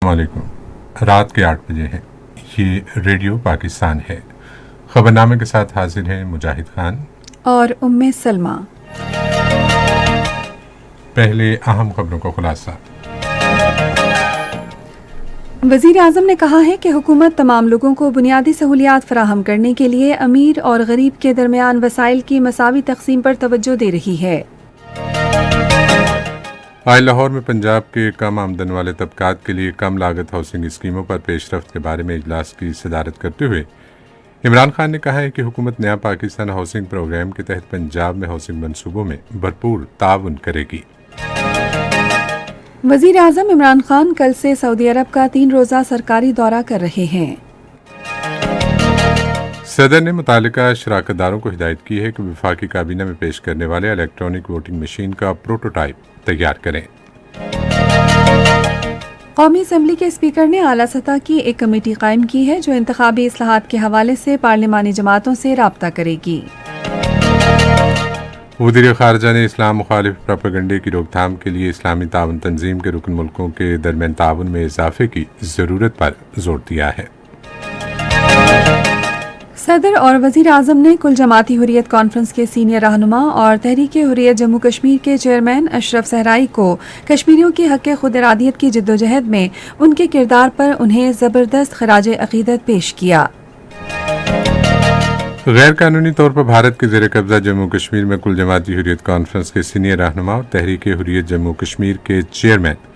علیکم۔ رات کے 8 بجے ہیں۔ یہ ریڈیو پاکستان ہے۔ خبرنامے کے ساتھ حاضر ہیں مجاہد خان اور ام سلمہ۔ پہلے اہم خبروں کا خلاصہ۔ وزیر اعظم نے کہا ہے کہ حکومت تمام لوگوں کو بنیادی سہولیات فراہم کرنے کے لیے امیر اور غریب کے درمیان وسائل کی مساوی تقسیم پر توجہ دے رہی ہے۔ آج لاہور میں پنجاب کے کم آمدن والے طبقات کے لیے کم لاگت ہاؤسنگ اسکیموں پر پیش رفت کے بارے میں اجلاس کی صدارت کرتے ہوئے عمران خان نے کہا ہے کہ حکومت نیا پاکستان ہاؤسنگ پروگرام کے تحت پنجاب میں ہاؤسنگ منصوبوں میں بھرپور تعاون کرے گی۔ وزیر اعظم عمران خان کل سے سعودی عرب کا 3 روزہ سرکاری دورہ کر رہے ہیں۔ صدر نے متعلقہ شراکت داروں کو ہدایت کی ہے کہ وفاقی کابینہ میں پیش کرنے والے الیکٹرانک ووٹنگ مشین کا پروٹوٹائپ تیار کریں۔ قومی اسمبلی کے اسپیکر نے اعلیٰ سطح کی ایک کمیٹی قائم کی ہے جو انتخابی اصلاحات کے حوالے سے پارلیمانی جماعتوں سے رابطہ کرے گی۔ وزیر خارجہ نے اسلام مخالف پروپیگنڈے کی روک تھام کے لیے اسلامی تعاون تنظیم کے رکن ملکوں کے درمیان تعاون میں اضافے کی ضرورت پر زور دیا ہے۔ صدر اور وزیر اعظم نے کل جماعتی حریت کانفرنس کے سینئر رہنما اور تحریک حریت جموں کشمیر کے چیئرمین اشرف صحرائی کو کشمیریوں کے حق خود ارادیت کی جدوجہد میں ان کے کردار پر انہیں زبردست خراج عقیدت پیش کیا۔ غیر قانونی طور پر بھارت کے زیر قبضہ جموں کشمیر میں کل جماعتی حریت کانفرنس کے سینئر رہنما اور تحریک حریت جموں کشمیر کے چیئرمین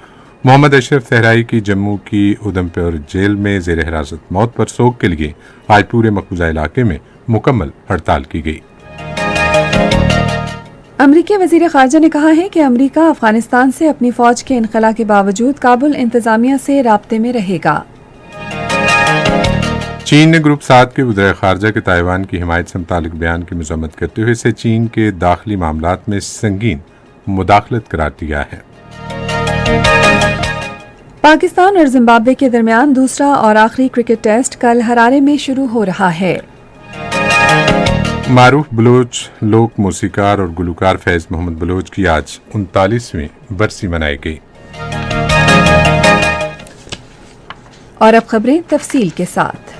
محمد اشرف صحرائی کی جموں کی ادھمپور جیل میں زیر حراست موت پر سوگ کے لیے آج پورے مقبوضہ علاقے میں مکمل ہڑتال کی گئی۔ امریکی وزیر خارجہ نے کہا ہے کہ امریکہ افغانستان سے اپنی فوج کے انخلا کے باوجود کابل انتظامیہ سے رابطے میں رہے گا۔ چین نے گروپ 7 کے وزیر خارجہ کے تائیوان کی حمایت سے متعلق بیان کی مذمت کرتے ہوئے اسے چین کے داخلی معاملات میں سنگین مداخلت قرار دیا ہے۔ پاکستان اور زمبابوے کے درمیان دوسرا اور آخری کرکٹ ٹیسٹ کل ہرارے میں شروع ہو رہا ہے۔ معروف بلوچ لوک موسیقار اور گلوکار فیض محمد بلوچ کی آج 39ویں برسی منائی گئی۔ اور اب خبریں تفصیل کے ساتھ۔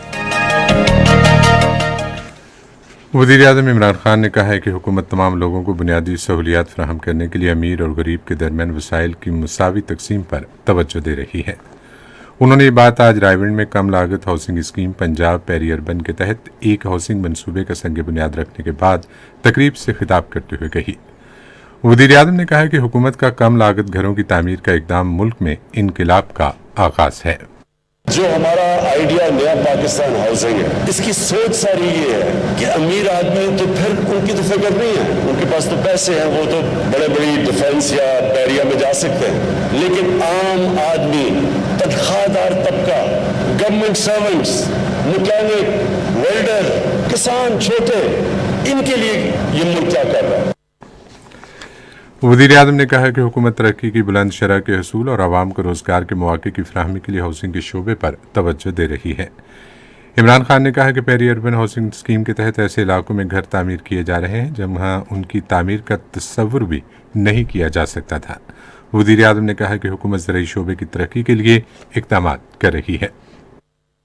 وزیر اعظم عمران خان نے کہا ہے کہ حکومت تمام لوگوں کو بنیادی سہولیات فراہم کرنے کے لیے امیر اور غریب کے درمیان وسائل کی مساوی تقسیم پر توجہ دے رہی ہے۔ انہوں نے یہ بات آج رائے گنج میں کم لاگت housing scheme Punjab peri urban کے تحت ایک ہاؤسنگ منصوبے کا سنگ بنیاد رکھنے کے بعد تقریب سے خطاب کرتے ہوئے کہی۔ وزیر اعظم نے کہا کہ حکومت کا کم لاگت گھروں کی تعمیر کا اقدام ملک میں انقلاب کا آغاز ہے۔ جو ہمارا آئیڈیا نیا پاکستان ہاؤسنگ ہے، اس کی سوچ ساری یہ ہے کہ امیر آدمی تو پھر ان کی تو فکر نہیں ہے، ان کے پاس تو پیسے ہیں، وہ تو بڑے بڑی ڈیفنس یا بیریا میں جا سکتے ہیں، لیکن عام آدمی، تنخواہ دار طبقہ، گورنمنٹ سرونٹس، مکینک، ویلڈر، کسان چھوٹے، ان کے لیے یہ ملک کیا کر رہا ہے۔ وزیر اعظم نے کہا کہ حکومت ترقی کی بلند شرح کے حصول اور عوام کو روزگار کے مواقع کی فراہمی کے لیے ہاؤسنگ کے شعبے پر توجہ دے رہی ہے۔ عمران خان نے کہا کہ پیری اربن ہاؤسنگ اسکیم کے تحت ایسے علاقوں میں گھر تعمیر کیے جا رہے ہیں جہاں ان کی تعمیر کا تصور بھی نہیں کیا جا سکتا تھا۔ وزیر اعظم نے کہا کہ حکومت زرعی شعبے کی ترقی کے لیے اقدامات کر رہی ہے۔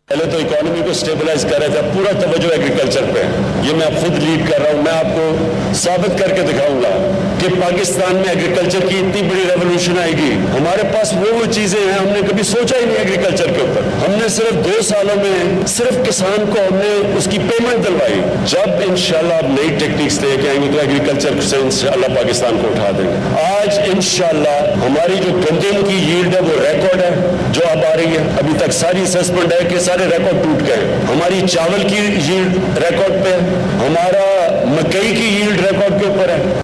پہلے تو اکانومی کو سٹیبلائز کر رہا تھا، پورا توجہ ایگریکلچر پہ، یہ میں خود لیڈ کر رہا ہوں۔ میں آپ کو ثابت کر کے دکھاؤں گا کہ پاکستان میں ایگریکلچر کی اتنی بڑی ریولوشن آئے گی۔ ہمارے پاس وہ چیزیں ہیں، ہم نے کبھی سوچا ہی نہیں ایگریکلچر کے اوپر۔ ہم نے صرف 2 سالوں میں صرف کسان کو ہم نے اس کی پیمنٹ دلوائی۔ جب انشاءاللہ آپ نئی ٹیکنیکس لے کے آئیں گے تو ایگریکلچر سے انشاءاللہ پاکستان کو اٹھا دیں گے۔ آج انشاءاللہ ہماری جو گندم کی ییلڈ ہے وہ ریکارڈ ہے جو اب آ رہی ہے۔ ابھی تک ساری اسسمنٹ ہے کہ سارے ریکارڈ ٹوٹ گئے۔ ہماری چاول کی ییلڈ ریکارڈ پہ، ہمارا مکئی کی ییلڈ ریکارڈ کے اوپر ہے۔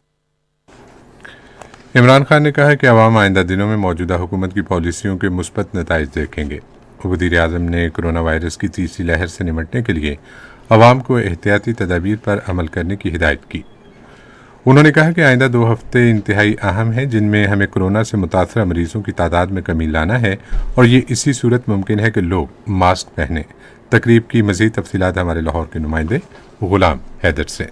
عمران خان نے کہا کہ عوام آئندہ دنوں میں موجودہ حکومت کی پالیسیوں کے مثبت نتائج دیکھیں گے۔ وزیر اعظم نے کرونا وائرس کی تیسری لہر سے نمٹنے کے لیے عوام کو احتیاطی تدابیر پر عمل کرنے کی ہدایت کی۔ انہوں نے کہا کہ آئندہ 2 ہفتے انتہائی اہم ہیں جن میں ہمیں کورونا سے متاثرہ مریضوں کی تعداد میں کمی لانا ہے، اور یہ اسی صورت ممکن ہے کہ لوگ ماسک پہنیں۔ تقریب کی مزید تفصیلات ہمارے لاہور کے نمائندے غلام حیدر سے۔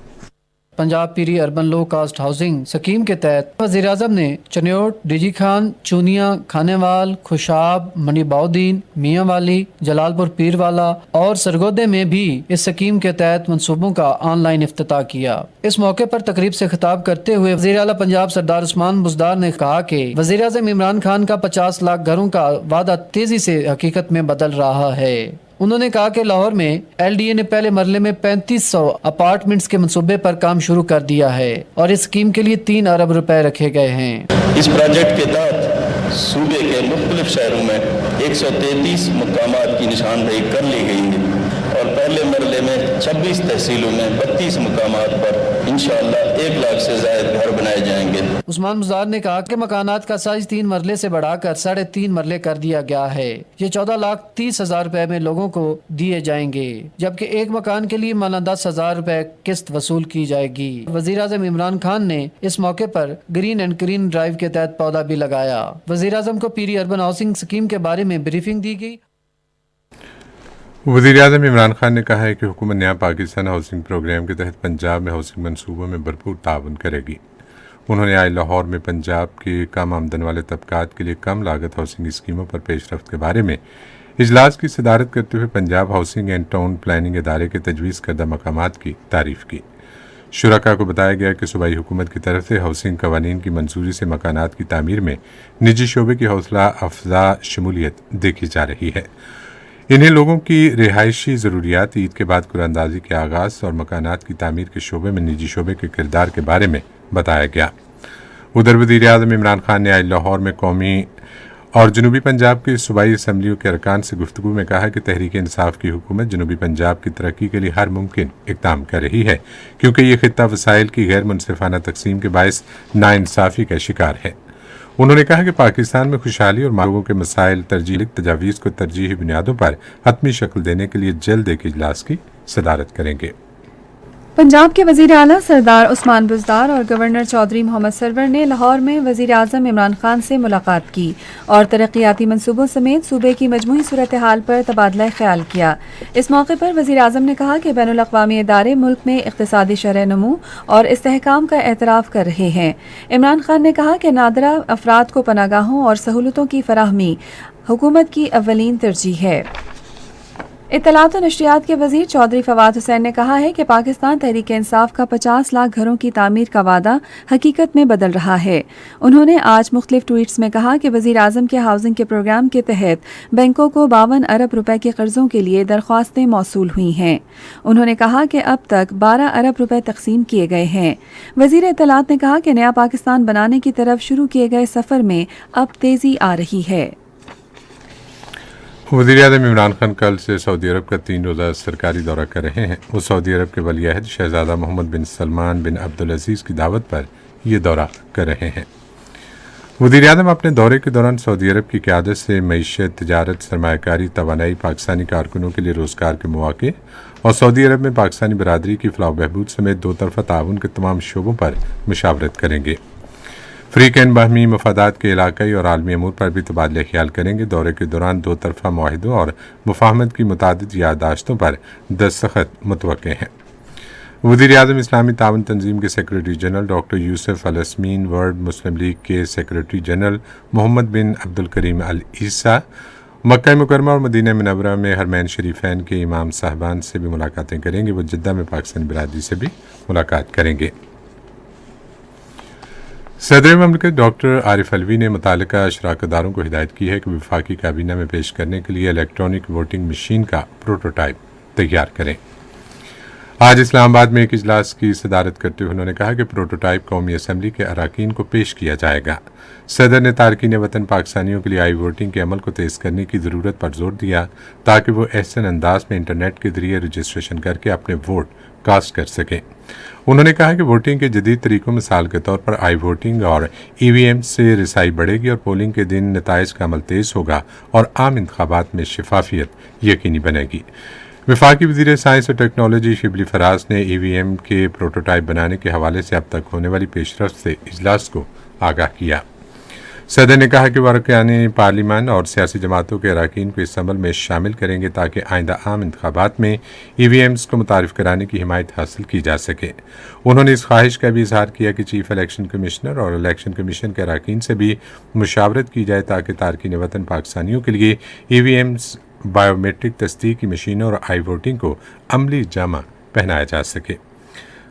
पंजाब पीरी अर्बन लो कास्ट हाउसिंग स्कीम के तहत वज़ीर आज़म ने चन्योट, डीजी खान, चूनिया, खानेवाल, खुशाब, मनीबाउद्दीन, मियाँ वाली, जलालपुर पीरवाला और सरगोदे में भी इस स्कीम के तहत मंसूबों का ऑनलाइन इफ्तिताह किया। इस मौके पर तकरीब से खिताब करते हुए वज़ीर आला पंजाब सरदार उस्मान बुज़दार ने कहा कि वज़ीर आज़म इमरान खान का 50 लाख घरों का वादा तेजी से हकीकत में बदल रहा है। उन्होंने कहा कि लाहौर में LDA ने पहले मरले में 3500 अपार्टमेंट्स के मंसूबे पर काम शुरू कर दिया है और इस स्कीम के लिए 3 अरब रुपए रखे गए हैं। इस प्रोजेक्ट के तहत सूबे के मुख्तलिफ शहरों में 133 मुकामात की निशानदेही कर ली गई है और पहले मरले में 26 तहसीलों में 32 मुकामात पर इंशाअल्लाह 1 लाख से ज़ायद घर बनाए जाएंगे। उस्मान बुज़दार ने कहा कि मकानात का साइज 3 मरले से बढ़ाकर 3.5 मरले कर दिया गया है। ये 14,30,000 रुपए में लोगों को दिए जाएंगे, जबकि एक मकान के लिए माना 10,000 रुपए किस्त वसूल की जाएगी। वज़ीर आज़म इमरान खान ने इस मौके पर ग्रीन एंड ग्रीन ड्राइव के तहत पौधा भी लगाया। वज़ीर आज़म को पीरी अर्बन हाउसिंग स्कीम के बारे में ब्रीफिंग दी गई। वज़ीर आज़म इमरान खान ने कहा है कि हुकूमत नया पाकिस्तान हाउसिंग प्रोग्राम के तहत पंजाब में हाउसिंग मनसूबों में भरपूर ताउन करेगी। उन्होंने आज लाहौर में पंजाब के कम आमदन वाले तबकात के लिए कम लागत हाउसिंग स्कीमों पर पेशरफ्त के बारे में इजलास की सदारत करते हुए Punjab housing and town planning इदारे के तजवीज़ करदा मकामात की तारीफ की। शुरका को बताया गया कि सूबाई हुकूमत की तरफ से हाउसिंग कवानीन की मंजूरी से मकानात की तामीर में निजी शोबे की हौसला अफजा शमूलियत देखी जा रही है। इन्हें लोगों की रिहायशी ज़रूरियात, ईद के बाद कुरानंदाजी के आगाज़ और मकानात की तामीर के शोबे में निजी शोबे के किरदार के बारे में बताया गया। उधर वज़ीर आज़म इमरान खान ने आज लाहौर में कौमी और जनूबी पंजाब की सूबाई असम्बलियों के अरकान से गुफ्तगू में कहा कि तहरीक इंसाफ की हुकूमत जनूबी पंजाब की तरक्की के लिए हर मुमकिन इक़दाम कर रही है, क्योंकि ये खित्ता वसाइल की गैर मुनसिफाना तकसीम के बायस नाइंसाफ़ी का शिकार है। उन्होंने कहा कि पाकिस्तान में खुशहाली और लोगों के मसाइल तरजीह तजावीज़ को तरजीही बुनियादों पर हतमी शक्ल देने के लिए जल्द एक इजलास की सदारत करेंगे। पंजाब के वज़ीर आला सरदार उस्मान बुज़दार और गवर्नर चौधरी मोहम्मद सरवर ने लाहौर में वज़ीर आज़म इमरान खान से मुलाकात की और तरक्याती मंसूबों समेत सूबे की मजमूई सूरत हाल पर तबादला ख्याल किया। इस मौके पर वज़ीर आज़म ने कहा कि बैनुल अक़वामी इदारे मुल्क में इक़्तिसादी शरह नमू और इस्तेहकाम का एतराफ़ कर रहे हैं। इमरान खान ने कहा कि नादरा अफराद को पनागाहों और सहूलतों की फराहमी हुकूमत की अव्वलीन तरजीह है। इत्तलात और नशरियात के वज़ीर चौधरी फवाद हुसैन ने कहा है कि पाकिस्तान तहरीक इंसाफ का 50 लाख घरों की तामीर का वादा हकीकत में बदल रहा है। उन्होंने आज मुख्तलिफ ट्वीट्स में कहा कि वज़ीर आज़म के हाउसिंग के प्रोग्राम के तहत बैंकों को 52 अरब रुपए के कर्जों के लिए दरख्वास्तें मौसूल हुई हैं। उन्होंने कहा कि अब तक 12 अरब रुपए तकसीम किए गए हैं। वज़ीर इत्तलात ने कहा कि नया पाकिस्तान बनाने की तरफ शुरू किए गए सफ़र में अब तेज़ी आ रही है। वज़ीर आज़म इमरान खान कल से सऊदी अरब का 3 रोज़ा सरकारी दौरा कर रहे हैं। वो सऊदी अरब के वलीअहद शहज़ादा मोहम्मद बिन सलमान बिन अब्दुल अज़ीज़ की दावत पर यह दौरा कर रहे हैं। वज़ीर आज़म अपने दौरे के दौरान सऊदी अरब की क़यादत से मईशत, तिजारत, सरमायाकारी, तवानाई, पाकिस्तानी कारकुनों के लिए रोज़गार के मौक़े और सऊदी अरब में पाकिस्तानी बरादरी की फ़लाह बहबूद समेत दो तरफ़ा ताउन के तमाम शोबों पर मुशावरत करेंगे। फ़रीक़ैन बाहमी मफादात के इलाक़ाई और आलमी अमूर पर भी तबादला ख्याल करेंगे। दौरे के दौरान दो तरफ़ा मुआहिदों और मुफ़ाहमत की मुतादिद याददाश्तों पर दस्तखत मुतवक्के हैं। वज़ीर आज़म इस्लामी ताउन तंजीम के सेक्रेटरी जनरल डॉक्टर यूसुफ अल असमीन, वर्ल्ड मुस्लिम लीग के सेक्रेटरी जनरल मोहम्मद बिन अब्दुल करीम अल ईसा, मक्का मुकरमा और मदीना मुनव्वरा में हरमैन शरीफैन के इमाम साहबान से भी मुलाकातें करेंगे। वो जिद्दा में पाकिस्तानी बिरादरी से भी मुलाकात करेंगे। सदर ममलकत डॉक्टर आरिफ अलवी ने मुतालिका शराकतदारों को हिदायत की है कि वफाकी काबीना में पेश करने के लिए इलेक्ट्रॉनिक वोटिंग मशीन का प्रोटोटाइप तैयार करें। आज इस्लामाबाद में एक इजलास की सदारत करते हुए उन्होंने कहा कि प्रोटोटाइप कौमी असम्बली के अराकीन को पेश किया जाएगा। सदर ने तारकीन वतन पाकिस्तानियों के लिए आई वोटिंग के अमल को तेज़ करने की ज़रूरत पर जोर दिया ताकि वो एहसन अंदाज में इंटरनेट के जरिए रजिस्ट्रेशन करके अपने वोट कास्ट कर सकें। उन्होंने कहा कि वोटिंग के जदीद तरीकों मिसाल के तौर पर आई वोटिंग और EVM से रसाई बढ़ेगी और पोलिंग के दिन नताइज का अमल तेज़ होगा और आम इंतखाबात में शफाफियत यकीनी बनेगी। वफाकी वज़ीर साइंस और टेक्नोलॉजी शिबली फराज ने EVM के प्रोटोटाइप बनाने के हवाले से अब तक होने वाली पेशरफ्त से इजलास को आगाह किया। सदर ने कहा कि वो अरकान पार्लिमान और सियासी जमातों के अरकान को इस अमल में शामिल करेंगे ताकि आइंदा आम इंतखाबात में EVMs को मुतारिफ कराने की हिमायत हासिल की जा सके। उन्होंने इस ख्वाहिश का भी इजहार किया कि चीफ इलेक्शन कमिश्नर और इलेक्शन कमीशन के अरकान से भी मुशावरत की जाए ताकि तारकीन वतन पाकिस्तानियों के लिए EVMs, बायोमेट्रिक तस्दीक की मशीनों और आई वोटिंग को अमली जामा पहनाया जा सके।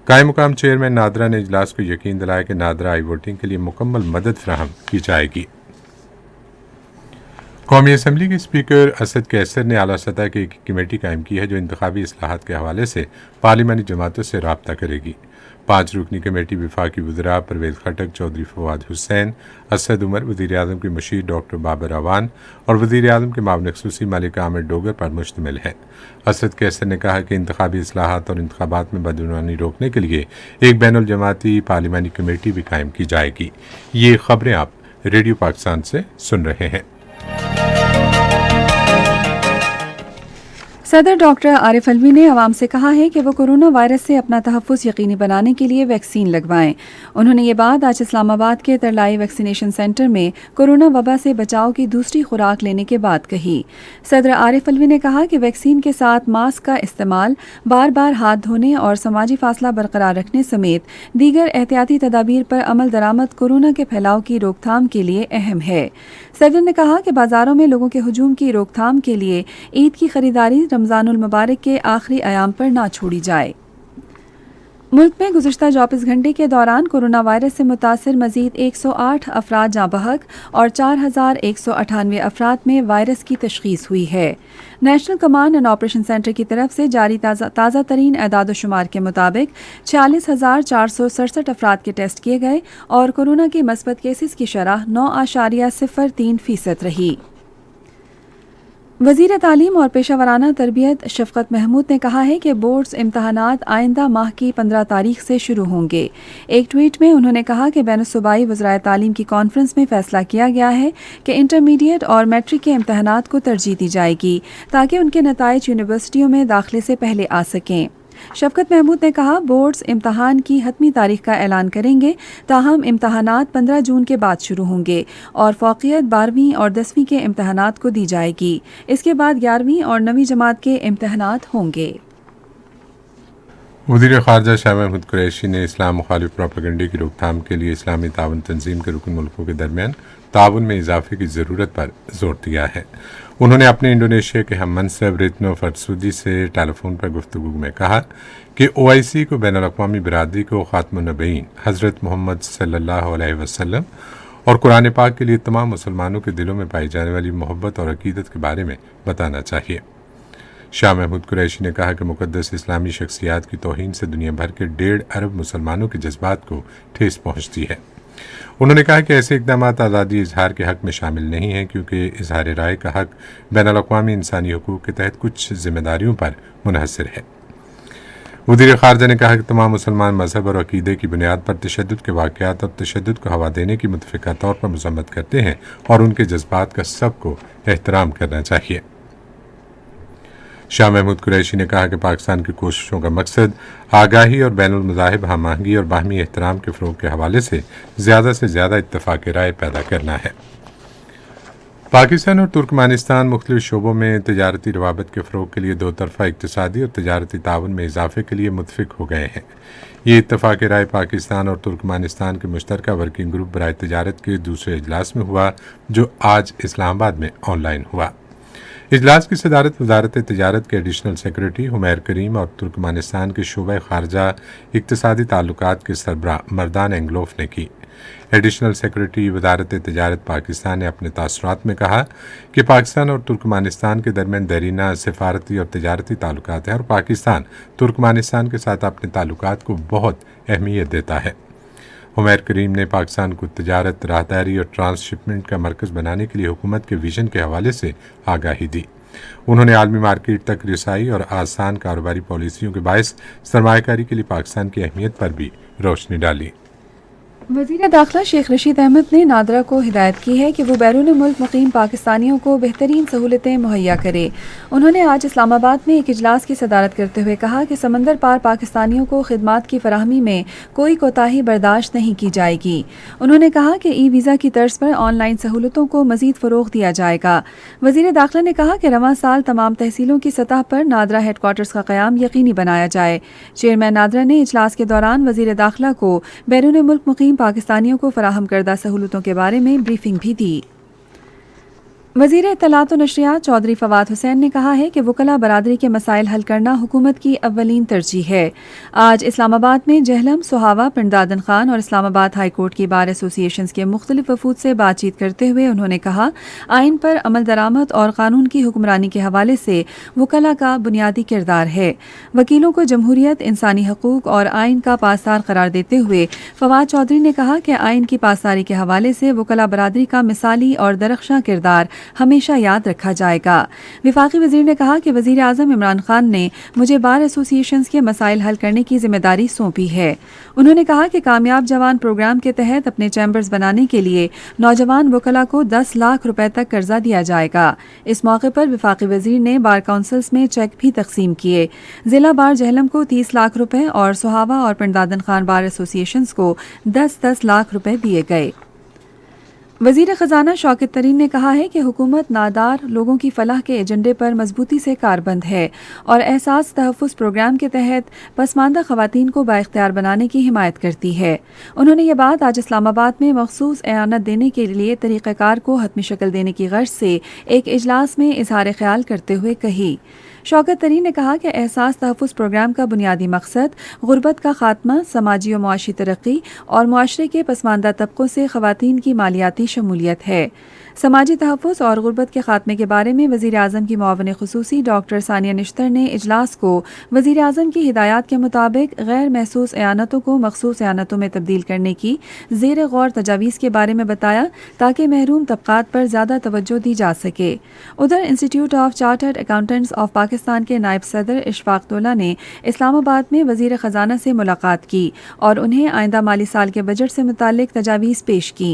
कायम मुकाम चेयरमैन नादरा ने इजलास को यकीन दिलाया कि नादरा आई वोटिंग के लिए मुकम्मल मदद फराहम की जाएगी। कौमी असम्बली के स्पीकर असद कैसर ने आला सतह की एक कमेटी कायम की है जो इंतखाबी इस्लाहात के हवाले से पार्लिमानी जमातों से रब्ता करेगी। 5 रुकनी कमेटी वफाकी वज़रा परवेज़ खटक, चौधरी फवाद हुसैन, असद उमर, वज़ीर आज़म के मुशीर डॉक्टर बाबर अवान और वज़ीर आज़म के मामले ख़ुसूसी मलिक आमिर डोगर पर मुश्तमिल है। असद कैसर ने कहा कि इंतखाबी इस्लाहात और इंतखाबात में बदعنوانی रोकने के लिए एक बैनुल जमाती पार्लिमानी कमेटी भी कायम की जाएगी। ये खबरें आप रेडियो पाकिस्तान से सुन रहे हैं। सदर डॉक्टर आरिफ अलवी ने अवाम से कहा है कि वो कोरोना वायरस से अपना तहफ़्फ़ुज़ यकीनी बनाने के लिए वैक्सीन लगवाएं। उन्होंने ये बात आज इस्लामाबाद के तरलाई वैक्सीनेशन सेंटर में कोरोना वबा से बचाव की दूसरी खुराक लेने के बाद कही। सदर आरिफ अलवी ने कहा कि वैक्सीन के साथ मास्क का इस्तेमाल, बार बार हाथ धोने और समाजी फासला बरकरार रखने समेत दीगर एहतियाती तदाबीर पर अमल दरामद कोरोना के फैलाव की रोकथाम के लिए अहम है। सदर ने कहा कि बाजारों में लोगों के हुजूम की रोकथाम के लिए ईद की खरीदारी रमज़ानुल मुबारक के आखिरी अयाम पर ना छोड़ी जाए। मुल्क में गुज़िश्ता 24 घंटे के दौरान कोरोना वायरस से मुतासिर मज़ीद 108 अफराद जाँ बहक और 4198 अफराद में वायरस की तशख़ीस हुई है। National command and operation centre की तरफ से जारी ताज़ा तरीन एदाद शुमार के मुताबिक 46,467 अफराद के टेस्ट किए गए और कोरोना के मस्बत केसेस की शरह 9.03% रही। वज़ीर तालीम और पेशा वराना तरबियत शफ़क़त महमूद ने कहा है कि बोर्ड्स इम्तहानात आइंदा माह की 15 तारीख से शुरू होंगे। एक ट्वीट में उन्होंने कहा कि बैनुल-सूबाई वज़राए तालीम की कॉन्फ्रेंस में फ़ैसला किया गया है कि इंटरमीडिएट और मैट्रिक के इम्तहानात को तरजीह दी जाएगी ताकि उनके नताइज यूनिवर्सिटियों में दाखिले से पहले आ सकें। शफ़क़त महमूद ने कहा, बोर्ड्स इम्तहान की हतमी तारीख का ऐलान करेंगे, ताहम इम्तहानात 15 जून के बाद शुरू होंगे और फ़ौक़ियत 12वीं और 10वीं के इम्तहानात को दी जाएगी। इसके बाद 11वीं और 9वीं जमात के इम्तहानात होंगे। वज़ीर ख़ारजा शाह महमूद कुरैशी ने इस्लाम मुखालिफ प्रोपेगेंडे की रोकथाम के लिए इस्लामी ताउन तंजीम के रुकन मुल्कों के दरमियान ताउन में इजाफे की ज़रूरत पर जोर दिया है। उन्होंने अपने इंडोनेशिया के हम मनसब रित्नो फरसूदी से टेलीफोन पर गुफ्तगू में कहा कि OIC को बैनुल-अक़वामी बिरादरी को ख़ातमुन नबीयीन हज़रत मोहम्मद सल्लल्लाहु अलैहि वसल्लम और कुरान पाक के लिए तमाम मुसलमानों के दिलों में पाई जाने वाली मोहब्बत और अक़ीदत के बारे में बताना चाहिए। शाह महमूद कुरैशी ने कहा कि मुक़द्दस इस्लामी शख्सियात की तौहीन से दुनिया भर के 1.5 अरब मुसलमानों के जज्बात को ठेस पहुँचती है। उन्होंने कहा कि ऐसे इक़दाम आज़ादी इजहार के हक़ में शामिल नहीं हैं क्योंकि इजहार राय का हक़ बैनुल-अक़वामी इंसानी हुकूक़ के तहत कुछ ज़िम्मेदारियों पर मुनहसर है। वज़ीर ख़ारजा ने कहा कि तमाम मुसलमान मज़हब और अक़ीदे की बुनियाद पर तशद्दुद के वाक़यात और तशद्दुद को हवा देने की मुतफ़िक़ा तौर पर मज़म्मत करते हैं और उनके जज्बात का सबको एहतराम करना चाहिए। शाह महमूद कुरैशी ने कहा कि पाकिस्तान की कोशिशों का मकसद आगाही और बैनुल मज़ाहिब हम आहंगी और बाहमी एहतराम के फ़रोग़ के हवाले से ज़्यादा इत्तफ़ाक़ राय पैदा करना है। पाकिस्तान और तुर्कमानिस्तान मुख्तलिफ़ शोबों में तजारती रवाबत के फ़रोग़ के लिए दो तरफ़ा इक़्तिसादी और तजारती ताउन में इजाफ़े के लिए मुत्तफ़िक़ हो गए हैं। ये इत्तफ़ाक़ राय पाकिस्तान और तुर्कमानिस्तान के मुश्तरका वर्किंग ग्रुप बराए तजारत के दूसरे इजलास में हुआ जो आज इस्लामाबाद में ऑनलाइन हुआ। इजलास की सदारत वज़ारत तजारत के एडिशनल सेक्रेटरी हुमैर करीम और तुर्कमानिस्तान के शोबा ख़ारजा इक़्तिसादी ताल्लुकात के सरबराह मर्दान एंगलोफ ने की। एडिशनल सेक्रेटरी वज़ारत तजारत पाकिस्तान ने अपने तासुरात में कहा कि पाकिस्तान और तुर्कमानिस्तान के दरमियान देरीना सिफारती और तजारती ताल्लुकात हैं और पाकिस्तान तुर्कमानिस्तान के साथ अपने ताल्लुकात को बहुत अहमियत देता है। हुमैर करीम ने पाकिस्तान को तजारत, राहदारी और ट्रांसशिपमेंट का मरकज़ बनाने के लिए हुकूमत के विजन के हवाले से आगाही दी। उन्होंने आलमी मार्केट तक रिसाई और आसान कारोबारी पॉलिसियों के बायस सरमायाकारी के लिए पाकिस्तान की अहमियत पर भी रोशनी डाली। वज़ीर दाखिला शेख रशीद अहमद ने नादरा को हिदायत की है कि वो बैरून मुल्क मुकीम पाकिस्तानियों को बेहतरीन सहूलतें मुहैया करे। उन्होंने आज इस्लामाबाद में एक इजलास की सदारत करते हुए कहा कि समंदर पार पाकिस्तानियों को खिदमात की फराहमी में कोई कोताही बर्दाश्त नहीं की जाएगी। उन्होंने कहा कि ई वीज़ा की तर्ज पर ऑनलाइन सहूलतों को मज़ीद फ़रोग़ दिया जाएगा। वज़ीर दाखिला ने कहा कि रवां साल तमाम तहसीलों की सतह पर नादरा हेडक्वार्टर्स का क़याम यकीनी बनाया जाए। चेयरमैन नादरा ने इजलास के दौरान वज़ीर दाखिला को बैरून मुल्क मुकीम पाकिस्तानियों को फराहम करदा सहूलतों के बारे में ब्रीफिंग भी दी। वज़ीर इत्तलात व नशरियात चौधरी फवाद हुसैन ने कहा है कि वकला बरादरी के मसाइल हल करना हुकूमत की अव्वलीन तरजीह है। आज इस्लामाबाद में जहलम, सुहावा, पिंडदादन खान और इस्लामाबाद हाई कोर्ट की बार एसोसिएशन के मुख्तलिफ वफूद से बातचीत करते हुए उन्होंने कहा, आइन पर अमल दरामद और कानून की हुक्मरानी के हवाले से वकला का बुनियादी किरदार है। वकीलों को जमहूरियत, इंसानी हकूक और आइन का पासदार करार देते हुए फवाद चौधरी ने कहा कि आइन की पासदारी के हवाले से वकला बरादरी का मिसाली और दरख्शां किरदार हमेशा याद रखा जाएगा। विफाकी वजीर ने कहा कि वजीर आज़म इमरान खान ने मुझे बार एसोसिएशंस के मसाइल हल करने की जिम्मेदारी सौंपी है। उन्होंने कहा कि कामयाब जवान प्रोग्राम के तहत अपने चैम्बर्स बनाने के लिए नौजवान वकला को 10 लाख रुपए तक कर्जा दिया जाएगा। इस मौके पर विफाकी वजीर ने बार काउंसिल्स में चेक भी तकसीम किए। जिला बार जहलम को 30 लाख रुपए और सुहावा और पिंडदादन खान बार एसोसिएशंस को 10-10 लाख रुपए दिए गए। वज़ीर ख़जाना शौकत तरीन ने कहा है कि हुकूमत नादार लोगों की फलाह के एजेंडे पर मजबूती से कारबंद है और एहसास तहफ़्फ़ुज़ प्रोग्राम के तहत पसमानदा ख़वातीन को बाइख्तियार बनाने की हिमायत करती है। उन्होंने ये बात आज इस्लामाबाद में मखसूस एआनत देने के लिए तरीक़ाकार को हतमी शक्ल देने की गर्ज से एक इजलास में इज़हार ख्याल करते हुए कही। शौकत तरीन ने कहा कि एहसास तहफ़्फ़ुज़ प्रोग्राम का बुनियादी मकसद गुर्बत का खात्मा, समाजी और मुआशी तरक्की और मुआशरे के पसमानदा तबकों से ख़वातीन की मालियाती शमूलियत है। समाजी तहफ़्फ़ुज़ और गुर्बत के खात्मे के बारे में वज़ीर आज़म की मुआविन ख़ुसूसी डॉक्टर सानिया निश्तर ने इजलास को वज़ीर आज़म की हिदायत के मुताबिक गैर महसूस एआनतों को मखसूस एआनतों में तब्दील करने की ज़ेर गौर तजावीज़ के बारे में बताया ताकि महरूम तबक़ात पर ज़्यादा तवज्जो दी जा सके। उधर institute of chartered accountants of Pakistan के नायब सदर इशफाक तोला ने इस्लामाबाद में वज़ीर ख़जाना से मुलाकात की और उन्हें आइंदा माली साल के बजट से मुताल्लिक तजावीज़ पेश की।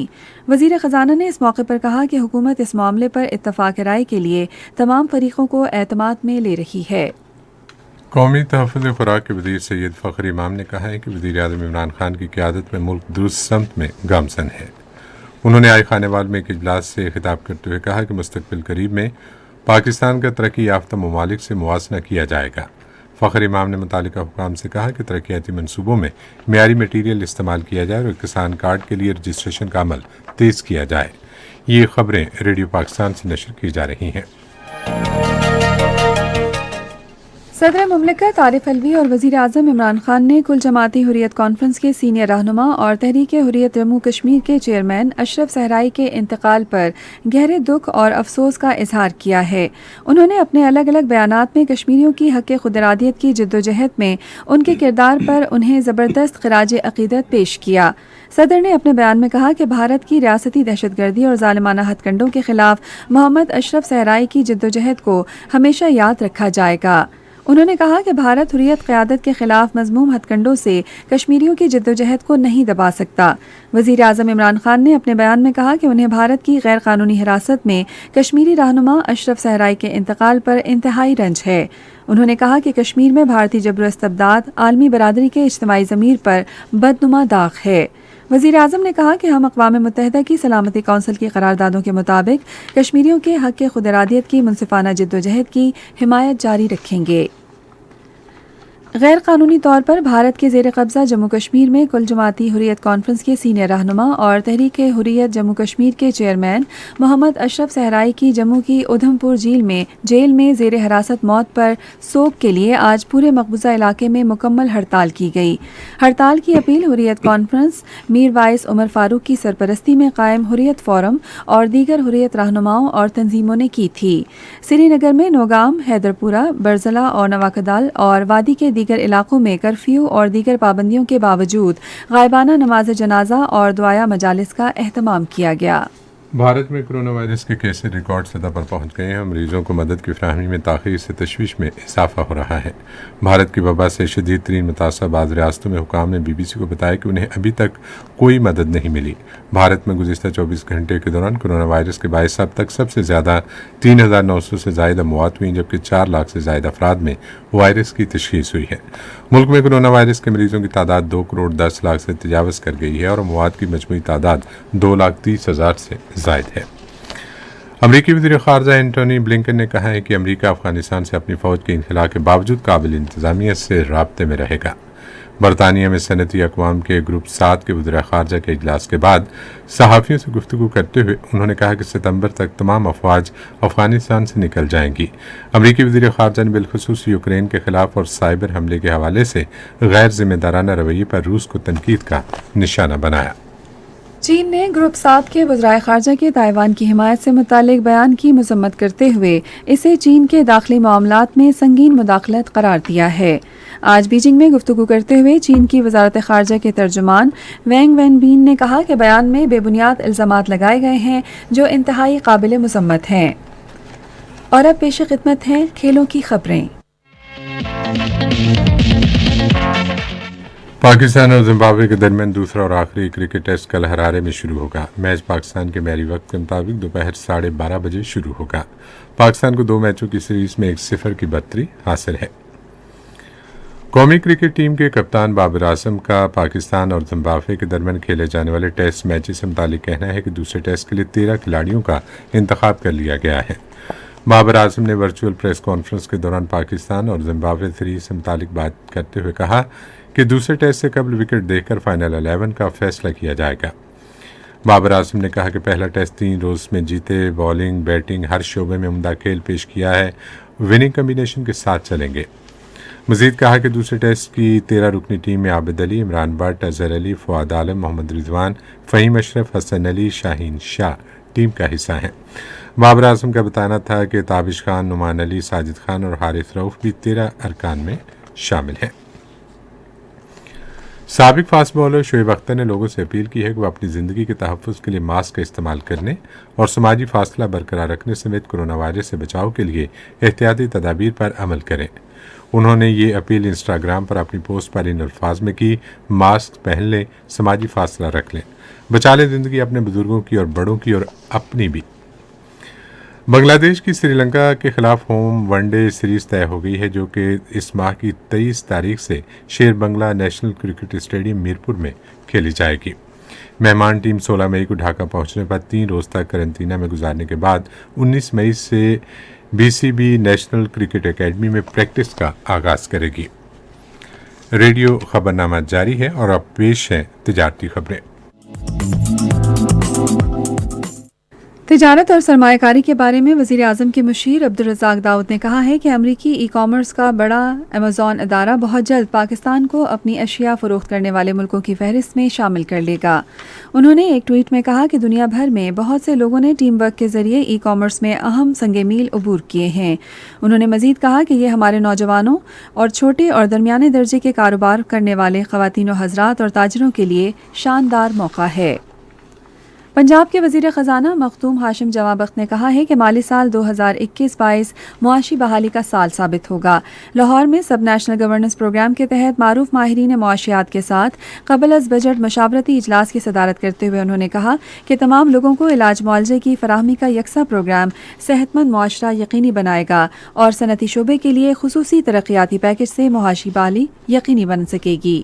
वज़ीर ख़जाना ने इस मौके पर कहा कि हुकूमत इस मामले पर इत्तफ़ाक़ राय के लिए तमाम फरीक़ों को एतमाद में ले रही है। कौमी तहफ़्फ़ुज़ खुराक के वज़ीर सैयद फ़खर इमाम ने कहा है कि वज़ीर आज़म इमरान खान की क़यादत में मुल्क दुरुस्त समत में गामज़न है। उन्होंने आई खानेवाल में एक इजलास से खिताब करते हुए कहा कि मुस्तक़बिल करीब में पाकिस्तान का तरक्की याफ्ता ममालिक से मुवाज़ना किया जाएगा। फ़खर इमाम ने मुतालिका हुकाम से कहा कि तरक्याती मनसूबों में मियारी मटीरियल इस्तेमाल किया जाए और किसान कार्ड के लिए रजिस्ट्रेशन का अमल तेज़ किया जाए। ये खबरें रेडियो पाकिस्तान से नशर की जा रही हैं। सदर मुमलिकत आरिफ अलवी और वज़ीर आज़म इमरान खान ने कुल जमाती हुर्रियत कॉन्फ्रेंस के सीनियर रहनुमा और तहरीक हुर्रियत जम्मू कश्मीर के चेयरमैन अशरफ सहराई के इंतकाल पर गहरे दुख और अफसोस का इजहार किया है। उन्होंने अपने अलग अलग बयानात में कश्मीरियों की हक़ खुदरादियत की जद्दोजहद में उनके किरदार पर उन्हें ज़बरदस्त ख़िराज अक़ीदत पेश किया। सदर ने अपने बयान में कहा कि भारत की रियासती दहशतगर्दी और ज़ालिमाना हथकंडों के खिलाफ मोहम्मद अशरफ सहराई की जद्दोजहद को हमेशा याद रखा जाएगा। उन्होंने कहा कि भारत हुर्रियत क़यादत के खिलाफ मज़मूम हथकंडों से कश्मीरियों की जद्दोजहद को नहीं दबा सकता। वज़ीर आज़म इमरान खान ने अपने बयान में कहा कि उन्हें भारत की गैर कानूनी हिरासत में कश्मीरी रहनुमा अशरफ सहराई के इंतकाल पर इंतहाई रंज है। उन्होंने कहा कि कश्मीर में भारतीय जबर इस्तबदाद आलमी बरादरी के इज्तिमाई ज़मीर पर बदनुमा दाग है। वज़ीर आज़म ने कहा कि हम अक़वाम मुत्तहिदा की सलामती कौंसिल की करारदादों के मुताबिक कश्मीरियों के हक़ खुदरादियत की मुनसिफाना जद्दोजहद की हिमायत जारी रखेंगे। गैर कानूनी तौर पर भारत के ज़ेर कब्ज़ा जम्मू कश्मीर में कुल जमाती हुर्रियत कॉन्फ्रेंस के सीनियर रहनुमा और तहरीक हुर्रियत जम्मू कश्मीर के चेयरमैन मोहम्मद अशरफ सहराई की जम्मू की उधमपुर जेल में ज़ेर हिरासत मौत पर सोग के लिए आज पूरे मकबूजा इलाके में मुकम्मल हड़ताल की गई। हड़ताल की appeal Hurriyat conference, Mirwaiz Umar Farooq की सरपरस्ती में कायम हुर्रियत फोरम और दीगर हुर्रियत रहनुमाओं और तंजीमों ने की थी। श्रीनगर में नौगाम, हैदरपुरा, बरजला और नवाकदाल और वादी के दीगर इलाकों में कर्फ्यू और दीगर पाबंदियों के बावजूद गायबाना नमाज जनाजा और दुआया मजालिस का एहतमाम किया गया। भारत में कोरोना वायरस के केसेस रिकॉर्ड सतह पर पहुंच गए हैं और मरीजों को मदद की फराहमी में ताख़ीर से तशवीश में इजाफा हो रहा है। भारत की वबा से शदीद तरीन मुतासर बाद रियासतों में हुकाम ने BBC को बताया कि उन्हें अभी तक कोई मदद नहीं मिली। भारत में गुज़िश्ता 24 घंटे के दौरान कोरोना वायरस के बायस अब तक सबसे ज़्यादा 3,900 से ज़ायद मौत हुई, जबकि 4 लाख से ज़ायद अफराद में वायरस की तशख़ीस हुई है। मुल्क में कोरोना वायरस के मरीजों की तादाद 2 करोड़ 10 लाख से तजावज़ कर गई है और मौत की मजमूई तादाद 2,30,000 से ज़ायद है। अमरीकी वज़ीर ख़ारजा एंटोनी ब्लिंकन ने कहा है कि अमरीका अफगानिस्तान से अपनी फ़ौज के इनखला के बावजूद काबिल इंतज़ामिया से राब्ते में रहेगा। बरतानिया में सनती अक़वाम के ग्रुप 7 के वज़ीर ख़ारजा के इजलास के बाद सहाफ़ियों से गुफ्तगू करते हुए उन्होंने कहा कि सितंबर तक तमाम अफ़वाज अफ़गानिस्तान से निकल जाएंगी। अमरीकी वज़ीर ख़ारजा ने बिलखुसूस यूक्रेन के ख़िलाफ़ और साइबर हमले के हवाले से गैर ज़िम्मेदाराना रवैये पर रूस को तनकीद का निशाना बनाया। चीन ने ग्रुप 7 के वज़राए ख़ारजा के ताइवान की हिमायत से मुतालिक बयान की मज़म्मत करते हुए इसे चीन के दाखिली मामलात में संगीन मुदाखलत करार दिया है। आज बीजिंग में गुफ्तगू करते हुए चीन की वज़ारत ख़ारजा के तर्जुमान वैंग वेनबिन ने कहा कि बयान में बेबुनियाद इल्ज़ामात लगाए गए हैं जो इंतहाई काबिल मज़म्मत हैं। और अब पेश खिदमत हैं खेलों की खबरें। पाकिस्तान और जिम्बाब्वे के दरमियान दूसरा और आखिरी क्रिकेट टेस्ट कल हरारे में शुरू होगा। मैच पाकिस्तान के महरी वक्त के मुताबिक दोपहर 12:30 बजे शुरू होगा। पाकिस्तान को 2 मैचों की सीरीज में 1-0 की बढ़तरी हासिल है। कौमी क्रिकेट टीम के कप्तान बाबर आजम का पाकिस्तान और जिम्बाब्वे के दरमियान खेले जाने वाले टेस्ट मैचेस से मुतालिक कहना है कि दूसरे टेस्ट के लिए 13 खिलाड़ियों का इंतखाब कर लिया गया है। बाबर आजम ने वर्चुअल प्रेस कॉन्फ्रेंस के दौरान पाकिस्तान और जिम्बाब्वे सीरीज से मुतालिक बात करते हुए कहा कि दूसरे टेस्ट से कबल विकेट देखकर फाइनल 11 का फैसला किया जाएगा। बाबर आजम ने कहा कि पहला टेस्ट 3 रोज में जीते, बॉलिंग बैटिंग हर शोबे में उम्दा खेल पेश किया है, विनिंग कम्बिनेशन के साथ चलेंगे। मजीद कहा कि दूसरे टेस्ट की 13 रुकनी टीम में आबिद अली, इमरान भट्ट, अजहर अली, फवाद आलम, मोहम्मद रिजवान, फ़हीम अशरफ, हसन अली, शाहीन शाह टीम का हिस्सा हैं। बाबर आजम का बताना था कि ताबिश खान, नुमान अली, साजिद खान और हारिस रऊफ भी 13 अरकान में शामिल हैं। साबिक फास्ट बॉलर शोएब अख्तर ने लोगों से अपील की है कि वो अपनी ज़िंदगी के तहफ़्फ़ुज़ के लिए मास्क का इस्तेमाल करने और समाजी फासला बरकरार रखने समेत कोरोना वायरस से बचाव के लिए एहतियाती तदाबीर पर अमल करें। उन्होंने ये अपील इंस्टाग्राम पर अपनी पोस्ट पर इन अल्फाज में की, मास्क पहन लें, समाजी फासला रख लें, बचा लें ज़िंदगी अपने बुजुर्गों की और बड़ों की और अपनी भी। बांग्लादेश की श्रीलंका के खिलाफ होम वनडे सीरीज तय हो गई है, जो कि इस माह की 23 तारीख से शेर बंगला नेशनल क्रिकेट स्टेडियम मीरपुर में खेली जाएगी। मेहमान टीम 16 मई को ढाका पहुंचने पर 3 रोज तक करंतना में गुजारने के बाद 19 मई से BCB नेशनल क्रिकेट एकेडमी में प्रैक्टिस का आगाज करेगी। रेडियो खबरनामा जारी है और अब पेश है तिजारती खबरें। तिजारत और सरमायाकारी के बारे में वज़ीर आज़म के मुशीर अब्दुल रज़ाक दाऊद ने कहा है कि अमरीकी ई-कॉमर्स का बड़ा अमेज़ॉन अदारा बहुत जल्द पाकिस्तान को अपनी अशिया फ़रोख्त करने वाले मुल्कों की फहरिस्त में शामिल कर लेगा। उन्होंने एक ट्वीट में कहा कि दुनिया भर में बहुत से लोगों ने टीम वर्क के ज़रिए ई-कॉमर्स में अहम संगे मील अबूर किए हैं। उन्होंने मज़ीद कहा कि ये हमारे नौजवानों और छोटे और दरमियाने दर्जे के कारोबार करने वाले ख़वातीन व हज़रात और ताजरों के लिए शानदार मौका है। पंजाब के वज़ीर ख़जाना मखदूम हाशिम जवाबख्त ने कहा है कि माली साल 2021-22 मुआशी बहाली का साल साबित होगा। लाहौर में सब नेशनल गवर्नेंस प्रोग्राम के तहत मारूफ माहिरीन मुआशियात के साथ कबल अज़ बजट मशावरती इजलास की सदारत करते हुए उन्होंने कहा कि तमाम लोगों को इलाज मुआवजे की फराहमी का यकसा प्रोग्राम सेहतमंद मुआशरा यकीनी बनाएगा और सनती शोबे के लिए खुसूसी तरक्याती पैकेज से मुआशी बहाली यकीनी बन सकेगी।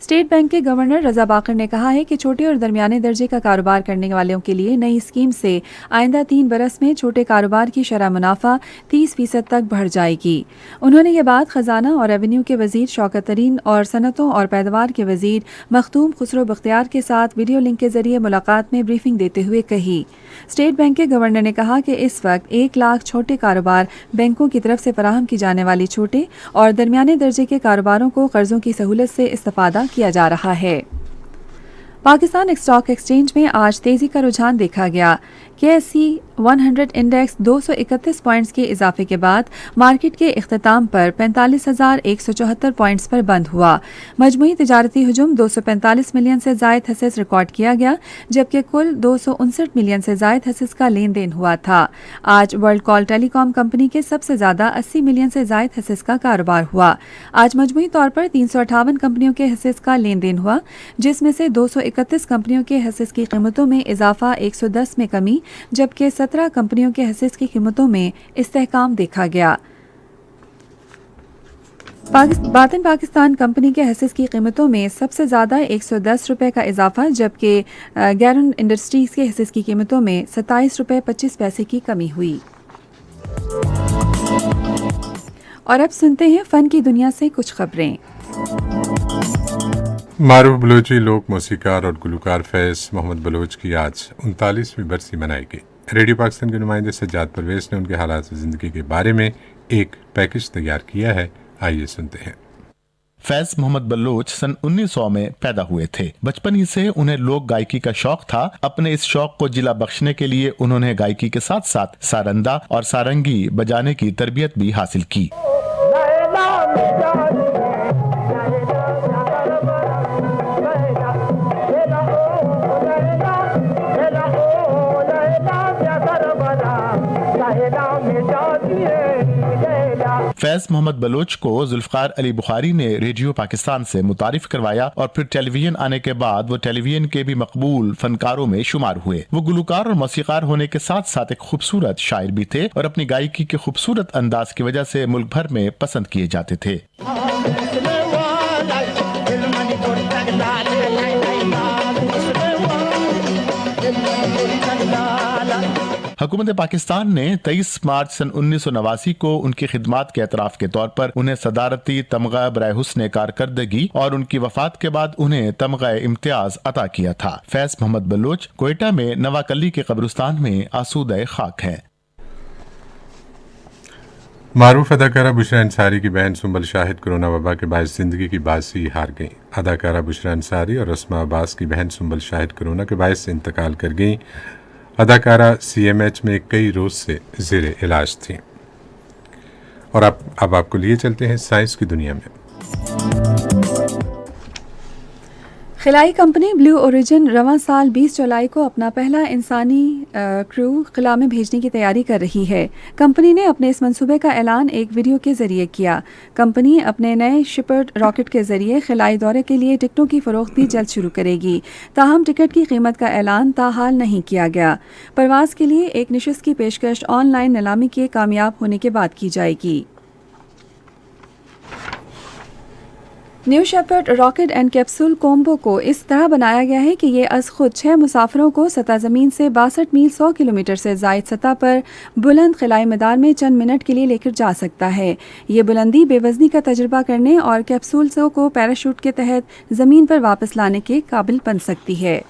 स्टेट बैंक के गवर्नर रजा बाकर ने कहा है कि छोटे और दरमियाने दर्जे का कारोबार करने वालों के लिए नई स्कीम से आइंदा 3 बरस में छोटे कारोबार की शरह मुनाफा 30% तक बढ़ जाएगी। उन्होंने ये बात खजाना और रेवेन्यू के वजीर शौकत तरीन और सनतों और पैदावार के वजीर मखदूम खुसरो बख्तियार के साथ वीडियो लिंक के जरिए मुलाकात में ब्रीफिंग देते हुए कही। स्टेट बैंक के गवर्नर ने कहा कि इस वक्त 1 लाख छोटे कारोबार बैंकों की तरफ से फराहम की जाने वाली छोटे और दरमियाने दर्जे के कारोबारों को कर्जों की सहूलत से इस्तेफादा किया जा रहा है। पाकिस्तान स्टॉक एक्सचेंज में आज तेजी का रुझान देखा गया। KSE 100 इंडेक्स 231 पॉइंट्स के इजाफे के बाद मार्केट के इख्तिताम पर 45,174 पॉइंट्स पर बंद हुआ। मजमूई तिजारती हजूम 245 मिलियन से जायद हसेस रिकॉर्ड किया गया, जबकि कुल 259 मिलियन से जायद हसेस का लेन देन हुआ था। आज वर्ल्ड कॉल टेलीकॉम कंपनी के सबसे ज्यादा 80 मिलियन से जायद हसेस का कारोबार हुआ। आज मजमूई तौर पर 358 कंपनियों के हसेस का लेन देन हुआ, जिसमें से 231 कंपनियों के हसेस की कीमतों में इजाफा, 110 में कमी, जबकि 17 कंपनियों के हसेस की कीमतों में इस्तेहकाम देखा गया। बातिन पाकिस्तान कंपनी के हसेस की कीमतों में सबसे ज़्यादा 110 रुपये का इजाफा, जबकि गैरन इंडस्ट्रीज़ के हसेस की कीमतों में 27 रुपये 25 पैसे की कमी हुई। और अब सुनते हैं फ़न की दुनिया से कुछ खबरें। मारूफ बलोची लोक मौसीकार और गुलकार फैज़ मोहम्मद बलोच की आज 39वीं बरसी मनाई गई। रेडियो पाकिस्तान के नुमाइंदे सज्जाद परवेज़ ने उनके हालात ज़िंदगी के बारे में एक पैकेज तैयार किया है, आइए सुनते हैं। फैज मोहम्मद बलोच सन 1900 में पैदा हुए थे। बचपन ही से उन्हें लोक गायकी का शौक था। अपने इस शौक को जिला बख्शने के लिए उन्होंने गायकी के साथ साथ सारंदा और सारंगी बजाने की तरबियत भी हासिल की। फैज मोहम्मद बलोच को जुल्फकार अली बुखारी ने रेडियो पाकिस्तान से मुतारिफ करवाया और फिर टेलीविजन आने के बाद वो टेलीविजन के भी मकबूल फनकारों में शुमार हुए। वो गुलकार और मौसीकार होने के साथ साथ एक खूबसूरत शायर भी थे और अपनी गायकी के खूबसूरत अंदाज की वजह से मुल्क भर में पसंद किए जाते थे। हुकूमत पाकिस्तान ने 23 मार्च सन 1989 को उनकी खिदमात के एतराफ़ के तौर पर उन्हें सदारती तमगा बराए हुस्न कारकर्दगी और उनकी वफात के बाद उन्हें तमगा इम्तियाज अता किया था। फैज मोहम्मद बलोच कोयटा में नवाकली के कब्रिस्तान में आसूदा खाक है। मारूफ अदाकारा बुशरा अंसारी की बहन सुंबल शाहिद कोरोना वबा के बायस जिंदगी की बाजी हार गईं। अदाकारा बुशरा अंसारी और रस्मा अब्बास की बहन सुंबल शाहिद कोरोना के बायस इंतकाल कर गईं। अदाकारा CMH में कई रोज से ज़ेरे इलाज थी। और अब आपको लिए चलते हैं साइंस की दुनिया में। खिलाई कंपनी ब्लू ओरिजिन रवां साल 20 जुलाई को अपना पहला इंसानी क्रू खिला में भेजने की तैयारी कर रही है। कंपनी ने अपने इस मंसूबे का ऐलान एक वीडियो के जरिए किया। कंपनी अपने नए शिपर्ड रॉकेट के जरिए खिलाई दौरे के लिए टिकटों की फरोख्त भी जल्द शुरू करेगी। ताहम टिकट की कीमत का ऐलान ताहाल नहीं किया गया। परवाज के लिए एक नशिस्त की पेशकश ऑनलाइन नीलामी के कामयाब होने के बाद की जाएगी। New Shepard rocket and capsule combo को इस तरह बनाया गया है कि ये अज खुद 6 मुसाफिरों को सतह ज़मीन से 62 मील 100 किलोमीटर से ज़ायद सतह पर बुलंद खिलाई मैदान में चंद मिनट के लिए लेकर जा सकता है। ये बुलंदी बेवजनी का तजुर्बा करने और कैप्सूल्सों को पैराशूट के तहत ज़मीन पर वापस लाने के काबिल बन सकती है।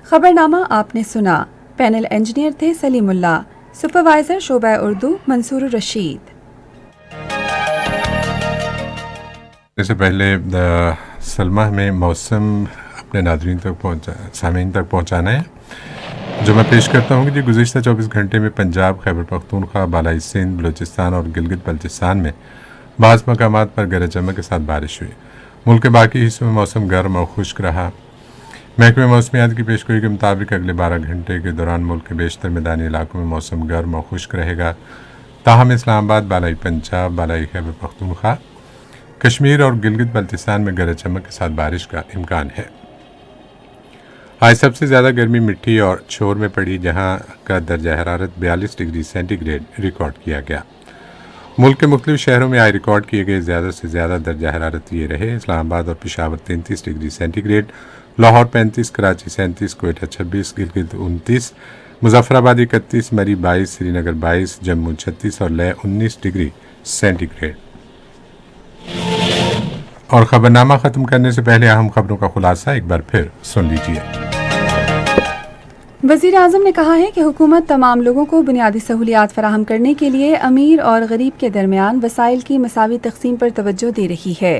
खबरनामा आपने सुना। पैनल इंजीनियर थे सलीमुल्ला, सुपरवाइजर शोबा उर्दू मंसूर रशीद। इससे पहले सलमा में मौसम अपने नादरीन तक सामीन तक पहुँचाना है, जो मैं पेश करता हूँ कि गुज़िश्ता 24 घंटे में पंजाब, खैबर पख्तूनख्वा, बालाई सिंध, बलूचिस्तान और गिलगित बल्तिस्तान में बाज़ मकामात पर गरज चमक के साथ बारिश हुई। मुल्क के बाकी हिस्सों में मौसम गर्म और खुश्क रहा। महकमे मौसमियात की पेशगोई के मुताबिक अगले 12 घंटे के दौरान मुल्क के बेशतर मैदानी इलाकों में मौसम गर्म और खुश्क रहेगा। ताहम इस्लामाबाद, बालाई पंजाब, बालाई खैबर पख्तूनख्वा, कश्मीर और गिलगित बल्तिस्तान में गरज चमक के साथ बारिश का इम्कान है। आज सबसे ज़्यादा गर्मी मिट्टी और छोर में पड़ी, जहां का दर्जा हरारत 42 डिग्री सेंटीग्रेड रिकॉर्ड किया गया। मुल्क के मुख्तलिफ शहरों में आज रिकॉर्ड किए गए ज़्यादा से ज़्यादा दर्जा हरारत ये रहे। इस्लामाबाद और पेशावर 33 डिग्री सेंटीग्रेड, लाहौर 35, कराची 37, कोयटा 26, गिलगित 29, मुजफ्फराबाद 31, मरी 22, श्रीनगर 22, जम्मू 36 और लेह 19 डिग्री सेंटीग्रेड। और खबरनामा ख़त्म करने से पहले अहम खबरों का खुलासा एक बार फिर सुन लीजिए। वज़ीर आज़म ने कहा है कि हुकूमत तमाम लोगों को बुनियादी सहूलियात फराहम करने के लिए अमीर और गरीब के दरमियान वसाइल की मसावी तकसीम पर तवज्जो दे रही है।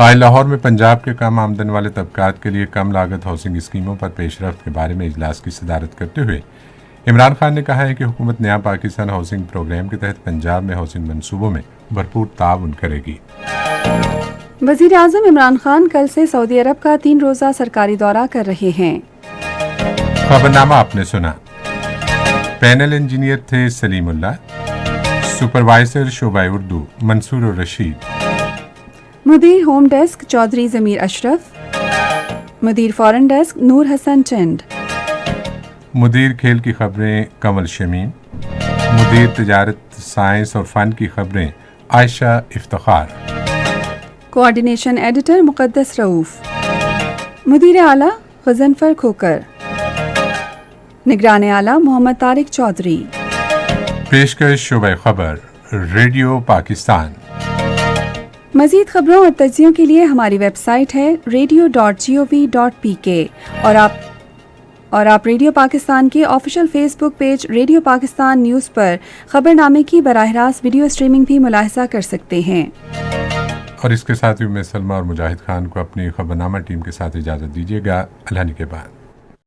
آج لاہور میں پنجاب کے کم آمدن والے طبقات کے لیے کم لاگت ہاؤسنگ اسکیموں پر پیش رفت کے بارے میں اجلاس کی صدارت کرتے ہوئے عمران خان نے کہا ہے کہ حکومت نیا پاکستان ہاؤسنگ پروگرام کے تحت پنجاب میں ہاؤسنگ منصوبوں میں بھرپور تعاون کرے گی۔ وزیر اعظم عمران خان کل سے سعودی عرب کا 3 روزہ سرکاری دورہ کر رہے ہیں۔ خبرنامہ آپ نے سنا۔ پینل انجینئر تھے سلیم اللہ، سپروائزر شعبہ اردو منصور الرشید، مدیر ہوم ڈیسک چودھری ضمیر اشرف، مدیر فورن ڈیسک نور حسن چند، مدیر کھیل کی خبریں کنول شمیم، مدیر تجارت سائنس اور فن کی خبریں عائشہ افتخار، کوآرڈینیشن ایڈیٹر مقدس رؤوف، مدیر اعلیٰ غضنفر کھوکر، نگران اعلیٰ محمد طارق چودھری۔ پیشکش شعبہ خبر ریڈیو پاکستان۔ مزید خبروں اور تجزیوں کے لیے ہماری ویب سائٹ ہے radio.gov.pk اور آپ ریڈیو پاکستان کے آفیشیل فیس بک پیج ریڈیو پاکستان نیوز پر خبرنامے کی براہ راست ویڈیو اسٹریمنگ بھی ملاحظہ کر سکتے ہیں۔ اور اس کے ساتھ ہی میں سلمہ اور مجاہد خان کو اپنی خبرنامہ ٹیم کے ساتھ اجازت دیجیے گا۔ اللہ نے کے بعد